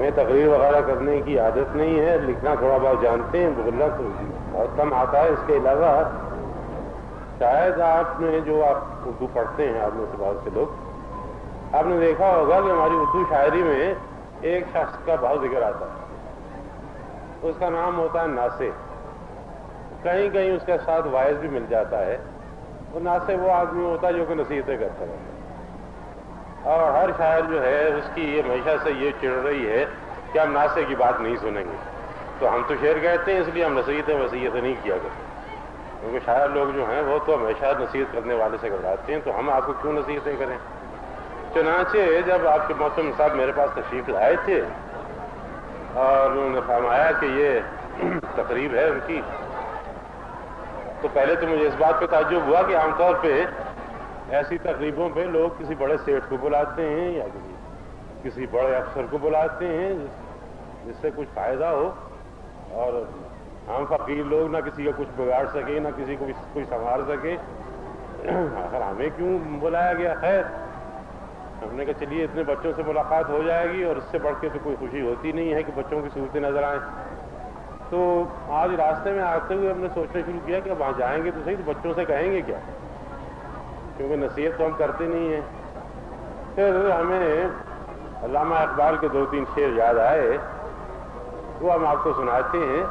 ہمیں تقریر وغیرہ کرنے کی عادت نہیں ہے، لکھنا تھوڑا بہت جانتے ہیں، بولنا تو بہت کم آتا ہے۔ اس کے علاوہ شاید آپ نے جو آپ اردو پڑھتے ہیں، آپ میں سے بہت سے لوگ، آپ نے دیکھا ہوگا کہ ہماری اردو شاعری میں ایک شخص کا بہت ذکر آتا ہے، اس کا نام ہوتا ہے ناصح۔ کہیں کہیں اس کے ساتھ واعظ بھی مل جاتا ہے۔ وہ ناصح وہ آدمی ہوتا ہے جو کہ نصیحتیں کرتا رہتا ہے، اور ہر شاعر جو ہے اس کی یہ ہمیشہ سے یہ چڑھ رہی ہے کہ ہم ناصح کی بات نہیں سنیں گے، تو ہم تو شعر کہتے ہیں، اس لیے ہم نصیحتیں نہیں کیا کرتے، کیونکہ شاعر لوگ جو ہیں وہ تو ہمیشہ نصیحت کرنے والے سے گھبراتے ہیں، تو ہم آپ کو کیوں نصیحتیں کریں۔ چنانچہ جب آپ کے محترم صاحب میرے پاس تشریف لائے تھے اور انہوں نے فرمایا کہ یہ تقریب ہے ان کی، تو پہلے تو مجھے اس بات پہ تعجب ہوا کہ عام طور پہ ایسی تقریبوں پہ لوگ کسی بڑے سیٹھ کو بلاتے ہیں یا کسی بڑے افسر کو بلاتے ہیں جس سے کچھ فائدہ ہو، اور عام فقیر لوگ نہ کسی کا کچھ بگاڑ سکے، نہ کسی کو کچھ سنوار سکے۔ آخر ہمیں کیوں بلایا گیا؟ خیر، ہم نے کہا چلیے اتنے بچوں سے ملاقات ہو جائے گی، اور اس سے بڑھ کے تو کوئی خوشی ہوتی نہیں ہے کہ بچوں کی صورتیں نظر آئیں۔ تو آج راستے میں آتے ہوئے ہم نے سوچنا شروع کیا کہ اب وہاں جائیں گے تو صحیح، تو بچوں سے کہیں گے کیا، کیونکہ نصیحت تو ہم کرتے نہیں ہیں۔ پھر ہمیں علامہ اقبال کے 2-3 شعر یاد آئے، وہ ہم آپ کو سناتے ہیں۔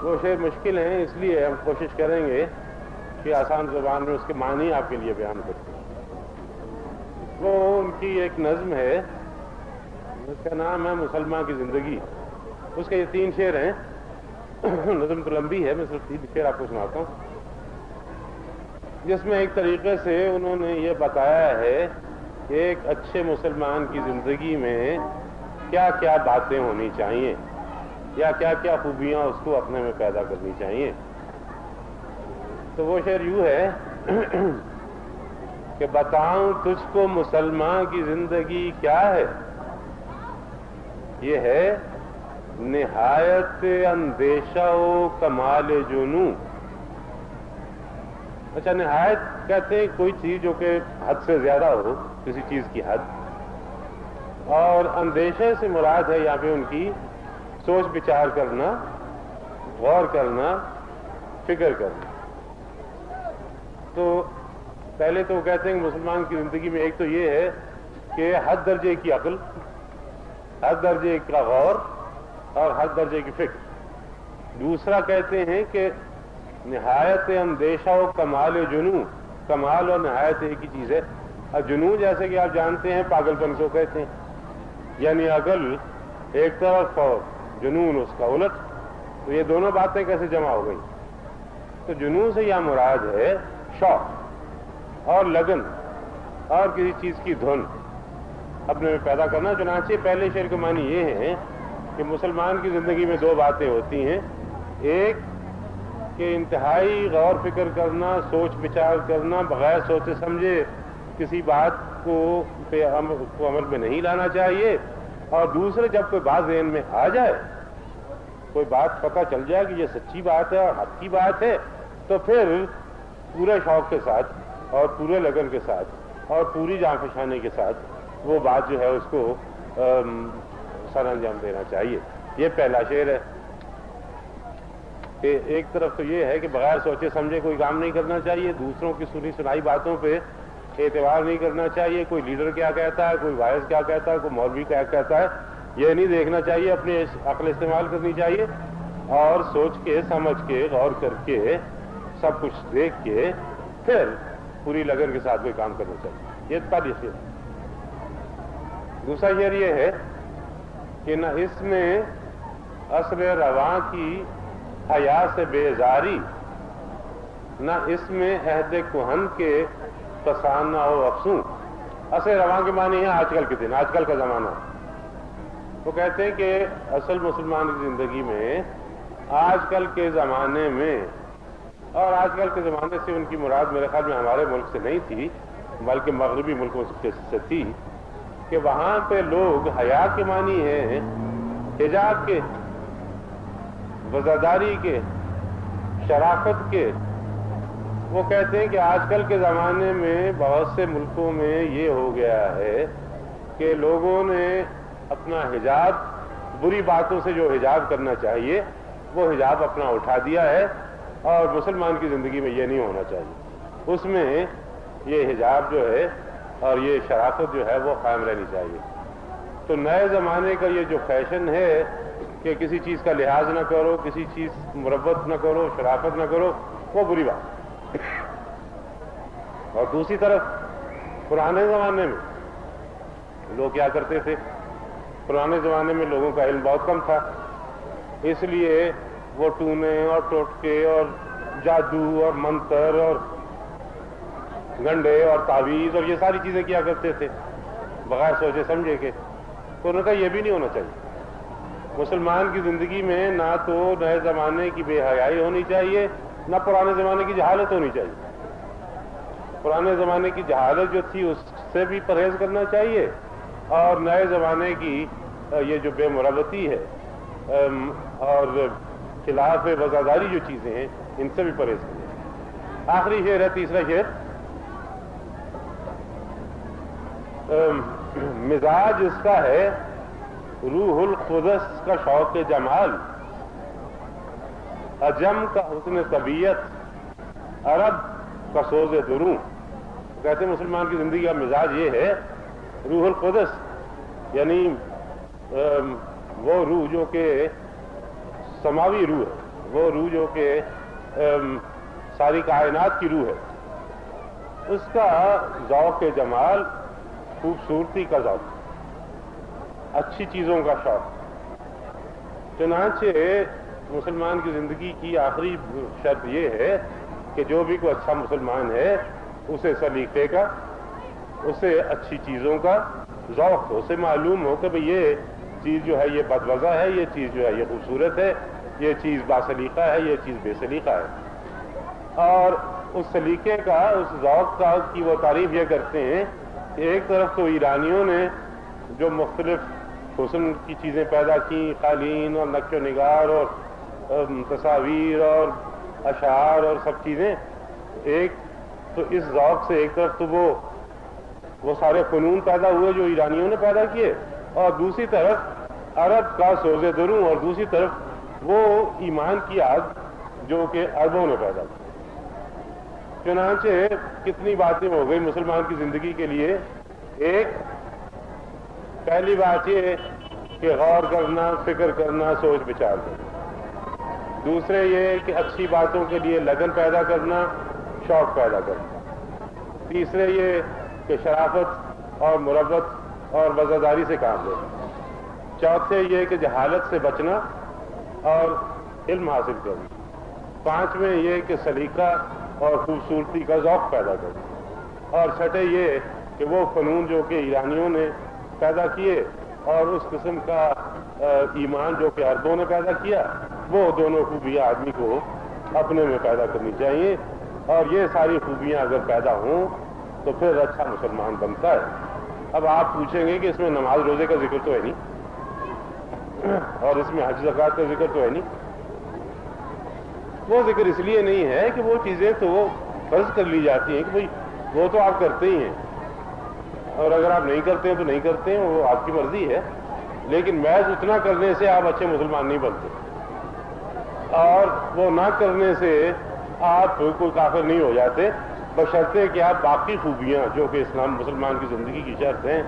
وہ شعر مشکل ہیں، اس لیے ہم کوشش کریں گے کہ آسان زبان میں اس کے معنی آپ کے لیے بیان کرتے ہیں۔ وہ ان کی ایک نظم ہے، اس کا نام ہے مسلمان کی زندگی۔ اس کے یہ 3 شعر ہیں، نظم تو لمبی ہے، میں صرف 3 شعر آپ کو سناتا ہوں، جس میں ایک طریقے سے انہوں نے یہ بتایا ہے کہ ایک اچھے مسلمان کی زندگی میں کیا کیا باتیں ہونی چاہیے، یا کیا کیا خوبیاں اس کو اپنے میں پیدا کرنی چاہیے۔ تو وہ شعر یوں ہے کہ بتاؤں تجھ کو مسلمان کی زندگی کیا ہے، یہ ہے نہایت اندیشہ و کمال جنوں۔ اچھا، نہایت کہتے ہیں کوئی چیز جو کہ حد سے زیادہ ہو، کسی چیز کی حد، اور اندیشے سے مراد ہے یہاں پہ ان کی سوچ بچار کرنا، غور کرنا، فکر کرنا۔ تو پہلے تو کہتے ہیں کہ مسلمان کی زندگی میں ایک تو یہ ہے کہ حد درجے کی عقل، حد درجے کا غور اور حد درجے کی فکر۔ دوسرا کہتے ہیں کہ نہایت اندیشہ و کمال جنوں۔ کمال اور نہایت ایک ہی چیز ہے۔ اب جنوں جیسے کہ آپ جانتے ہیں پاگل پن کو کہتے ہیں، یعنی عقل ایک طرف اور جنون اس کا الٹ، تو یہ دونوں باتیں کیسے جمع ہو گئی؟ تو جنوں سے یہ مراد ہے شوق اور لگن اور کسی چیز کی دھن اپنے میں پیدا کرنا۔ چنانچہ پہلے شعر کے معنی یہ ہے کہ مسلمان کی زندگی میں 2 باتیں ہوتی ہیں، ایک کہ انتہائی غور فکر کرنا، سوچ بچار کرنا، بغیر سوچے سمجھے کسی بات کو عمل میں نہیں لانا چاہیے، اور دوسرے جب کوئی بات ذہن میں آ جائے، کوئی بات پتہ چل جائے کہ یہ سچی بات ہے اور حق کی بات ہے، تو پھر پورے شوق کے ساتھ اور پورے لگن کے ساتھ اور پوری جان فشانی کے ساتھ وہ بات جو ہے اس کو سر انجام دینا چاہیے۔ یہ پہلا شعر ہے کہ ایک طرف تو یہ ہے کہ بغیر سوچے سمجھے کوئی کام نہیں کرنا چاہیے، دوسروں کی سنی سنائی باتوں پہ اعتبار نہیں کرنا چاہیے، کوئی لیڈر کیا کہتا ہے، کوئی وائز کیا کہتا ہے، کوئی مولوی کیا کہتا ہے، یہ نہیں دیکھنا چاہیے، اپنی عقل استعمال کرنی چاہیے، اور سوچ کے سمجھ کے غور کر کے سب کچھ دیکھ کے پھر پوری لگن کے ساتھ کوئی کام کرنا چاہیے۔ یہ پہلی شعر۔ دوسرا شعر یہ ہے کہ نہ اس میں عصر رواں کی حیا سے بیزاری، نہ اس میں عہد کہن کے فسانہ و افسوں۔ عصر رواں کے معنی ہے آج کل کے دن، آج کل کا زمانہ۔ وہ کہتے ہیں کہ اصل مسلمان کی زندگی میں آج کل کے زمانے میں، اور آج کل کے زمانے سے ان کی مراد میرے خیال میں ہمارے ملک سے نہیں تھی بلکہ مغربی ملکوں سے تھی، کہ وہاں پہ لوگ حیا کے معنی ہیں حجاب کے، وزاداری کے، شرافت کے۔ وہ کہتے ہیں کہ آج کل کے زمانے میں بہت سے ملکوں میں یہ ہو گیا ہے کہ لوگوں نے اپنا حجاب بری باتوں سے جو حجاب کرنا چاہیے وہ حجاب اپنا اٹھا دیا ہے، اور مسلمان کی زندگی میں یہ نہیں ہونا چاہیے، اس میں یہ حجاب جو ہے اور یہ شرافت جو ہے وہ قائم رہنی چاہیے۔ تو نئے زمانے کا یہ جو فیشن ہے کہ کسی چیز کا لحاظ نہ کرو، کسی چیز مروت نہ کرو، شرافت نہ کرو، وہ بری بات۔ اور دوسری طرف پرانے زمانے میں لوگ کیا کرتے تھے؟ پرانے زمانے میں لوگوں کا علم بہت کم تھا، اس لیے وہ ٹونے اور ٹوٹکے اور جادو اور منتر اور گنڈے اور تعویذ اور یہ ساری چیزیں کیا کرتے تھے بغیر سوچے سمجھے کے۔ تو انہوں نے کہا یہ بھی نہیں ہونا چاہیے۔ مسلمان کی زندگی میں نہ تو نئے زمانے کی بے حیائی ہونی چاہیے، نہ پرانے زمانے کی جہالت ہونی چاہیے۔ پرانے زمانے کی جہالت جو تھی اس سے بھی پرہیز کرنا چاہیے، اور نئے زمانے کی یہ جو بے مروتی ہے اور خلاف وزاداری جو چیزیں ہیں ان سے بھی پرہیز کرنا۔ آخری شعر ہے، تیسرا شعر۔ مزاج اس کا ہے روح القدس کا شوق جمال، عجم کا حسن طبیعت، عرب کا سوز دروں۔ کہتے ہیں مسلمان کی زندگی کا مزاج یہ ہے روح القدس، یعنی وہ روح جو کہ سماوی روح ہے، وہ روح جو کہ ساری کائنات کی روح ہے، اس کا ذوق جمال، خوبصورتی کا ذوق، اچھی چیزوں کا شوق۔ چنانچہ مسلمان کی زندگی کی آخری شرط یہ ہے کہ جو بھی کوئی اچھا مسلمان ہے اسے سلیقے کا، اسے اچھی چیزوں کا ذوق ہو، اسے معلوم ہو کہ بھئی یہ چیز جو ہے یہ بدوضع ہے، یہ چیز جو ہے یہ خوبصورت ہے، یہ چیز باسلیقہ ہے، یہ چیز بے سلیقہ ہے۔ اور اس سلیقے کا، اس ذوق کا کی وہ تعریف یہ کرتے ہیں کہ ایک طرف تو ایرانیوں نے جو مختلف حسن کی چیزیں پیدا کی، قالین اور نقش و نگار اور تصاویر اور اشعار اور سب چیزیں، ایک تو اس ذوق سے ایک طرف تو وہ سارے فنون پیدا ہوئے جو ایرانیوں نے پیدا کیے، اور دوسری طرف عرب کا سوز دروں، اور دوسری طرف وہ ایمان کی آگ جو کہ عربوں نے پیدا کی۔ چنانچہ کتنی باتیں ہو گئی مسلمان کی زندگی کے لیے۔ ایک پہلی بات یہ کہ غور کرنا، فکر کرنا، سوچ بچار کرنا۔ دوسرے یہ کہ اچھی باتوں کے لیے لگن پیدا کرنا، شوق پیدا کرنا۔ تیسرے یہ کہ شرافت اور مروت اور وزاداری سے کام لینا۔ چوتھے یہ کہ جہالت سے بچنا اور علم حاصل کرنا۔ پانچویں یہ کہ سلیقہ اور خوبصورتی کا ذوق پیدا کرنا۔ اور چھٹے یہ کہ وہ فنون جو کہ ایرانیوں نے پیدا کیے اور اس قسم کا ایمان جو کہ عربوں نے پیدا کیا، وہ دونوں خوبیاں آدمی کو اپنے میں پیدا کرنی چاہیے، اور یہ ساری خوبیاں اگر پیدا ہوں تو پھر اچھا مسلمان بنتا ہے۔ اب آپ پوچھیں گے کہ اس میں نماز روزے کا ذکر تو ہے نہیں، اور اس میں حج زکوٰۃ کا ذکر تو ہے نہیں۔ وہ ذکر اس لیے نہیں ہے کہ وہ چیزیں تو وہ فرض کر لی جاتی ہیں کہ بھئی وہ تو آپ کرتے ہی ہیں، اور اگر آپ نہیں کرتے ہیں تو نہیں کرتے ہیں، وہ آپ کی مرضی ہے، لیکن محض اتنا کرنے سے آپ اچھے مسلمان نہیں بنتے، اور وہ نہ کرنے سے آپ کوئی کافر نہیں ہو جاتے، بشرطے کہ آپ باقی خوبیاں جو کہ اسلام مسلمان کی زندگی کی شرط ہیں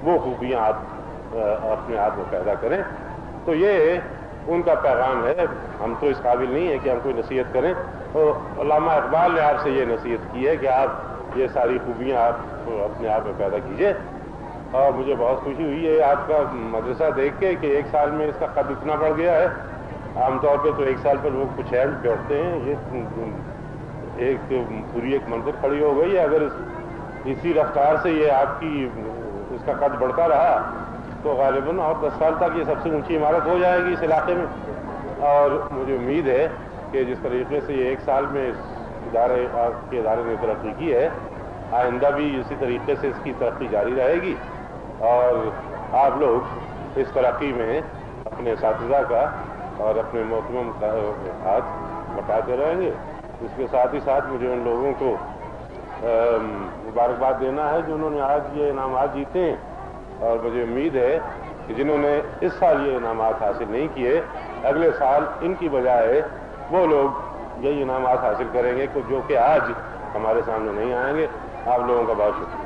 وہ خوبیاں آپ اپنے آپ میں پیدا کریں۔ تو یہ ان کا پیغام ہے۔ ہم تو اس قابل نہیں ہیں کہ ہم کوئی نصیحت کریں، تو علامہ اقبال نے آپ سے یہ نصیحت کی ہے کہ آپ یہ ساری خوبیاں آپ اپنے آپ میں پیدا کیجئے۔ اور مجھے بہت خوشی ہوئی ہے آپ کا مدرسہ دیکھ کے کہ ایک سال میں اس کا قد اتنا بڑھ گیا ہے۔ عام طور پہ تو ایک سال پر لوگ کچھ اینڈ بیٹھتے ہیں، یہ ایک پوری ایک منزل کھڑی ہو گئی ہے۔ اگر اسی رفتار سے یہ آپ کی اس کا قد بڑھتا رہا تو غالباً اور 10 سال تک یہ سب سے اونچی عمارت ہو جائے گی اس علاقے میں۔ اور مجھے امید ہے کہ جس طریقے سے یہ ایک سال میں اس ادارے نے ترقی کی ہے، آئندہ بھی اسی طریقے سے اس کی ترقی جاری رہے گی، اور آپ لوگ اس ترقی میں اپنے اساتذہ کا اور اپنے محترم کا ہاتھ بٹاتے رہیں گے۔ اس کے ساتھ ہی ساتھ مجھے ان لوگوں کو مبارکباد دینا ہے جو انہوں نے آج یہ انعامات جیتے ہیں، اور مجھے امید ہے کہ جنہوں نے اس سال یہ انعامات حاصل نہیں کیے، اگلے سال ان کی بجائے وہ لوگ یہی انعامات حاصل کریں گے جو کہ آج ہمارے سامنے نہیں آئیں گے۔ آپ لوگوں کا بہت شکریہ۔